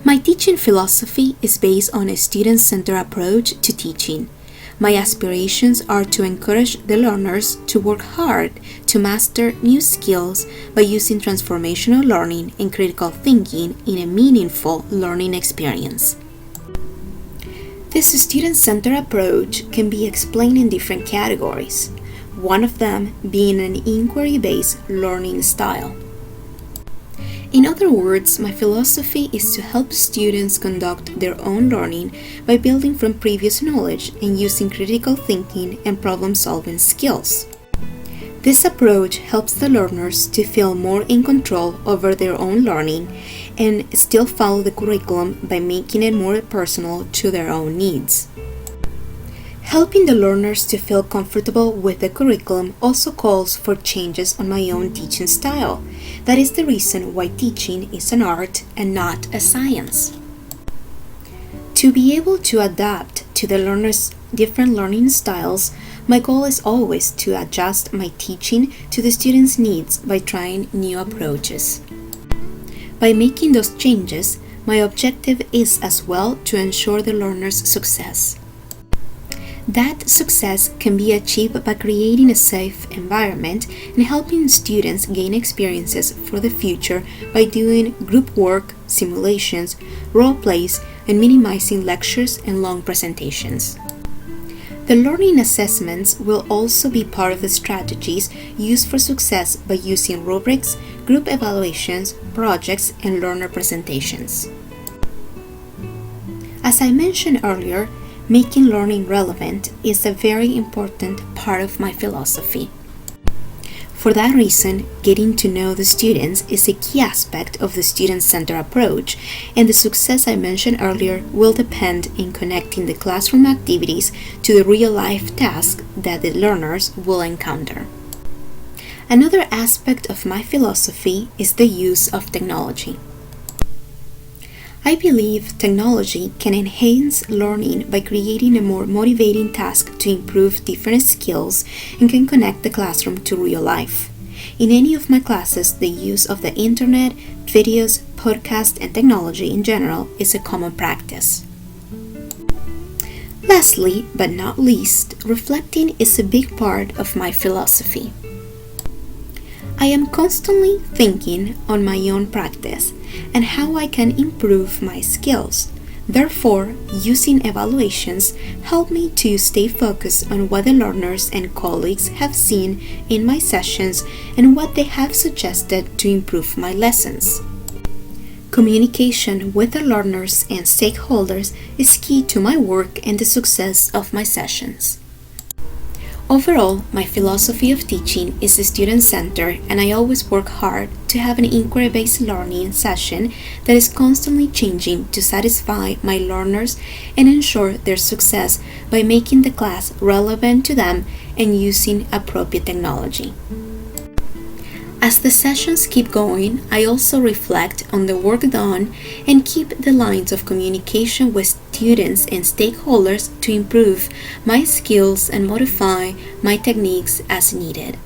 My teaching philosophy is based on a student-centered approach to teaching. My aspirations are to encourage the learners to work hard to master new skills by using transformational learning and critical thinking in a meaningful learning experience. This student-centered approach can be explained in different categories, one of them being an inquiry-based learning style. In other words, my philosophy is to help students conduct their own learning by building from previous knowledge and using critical thinking and problem-solving skills. This approach helps the learners to feel more in control over their own learning and still follow the curriculum by making it more personal to their own needs. Helping the learners to feel comfortable with the curriculum also calls for changes on my own teaching style. That is the reason why teaching is an art and not a science. To be able to adapt to the learners' different learning styles, my goal is always to adjust my teaching to the students' needs by trying new approaches. By making those changes, my objective is as well to ensure the learner's success. That success can be achieved by creating a safe environment and helping students gain experiences for the future by doing group work, simulations, role plays, and minimizing lectures and long presentations. The learning assessments will also be part of the strategies used for success by using rubrics, group evaluations, projects, and learner presentations. As I mentioned earlier, making learning relevant is a very important part of my philosophy. For that reason, getting to know the students is a key aspect of the student-centered approach, and the success I mentioned earlier will depend in connecting the classroom activities to the real-life tasks that the learners will encounter. Another aspect of my philosophy is the use of technology. I believe technology can enhance learning by creating a more motivating task to improve different skills and can connect the classroom to real life. In any of my classes, the use of the internet, videos, podcasts, and technology in general is a common practice. Lastly, but not least, reflecting is a big part of my philosophy. I am constantly thinking on my own practice and how I can improve my skills. Therefore, using evaluations help me to stay focused on what the learners and colleagues have seen in my sessions and what they have suggested to improve my lessons. Communication with the learners and stakeholders is key to my work and the success of my sessions. Overall, my philosophy of teaching is student-centered, and I always work hard to have an inquiry-based learning session that is constantly changing to satisfy my learners and ensure their success by making the class relevant to them and using appropriate technology. As the sessions keep going, I also reflect on the work done and keep the lines of communication with students and stakeholders to improve my skills and modify my techniques as needed.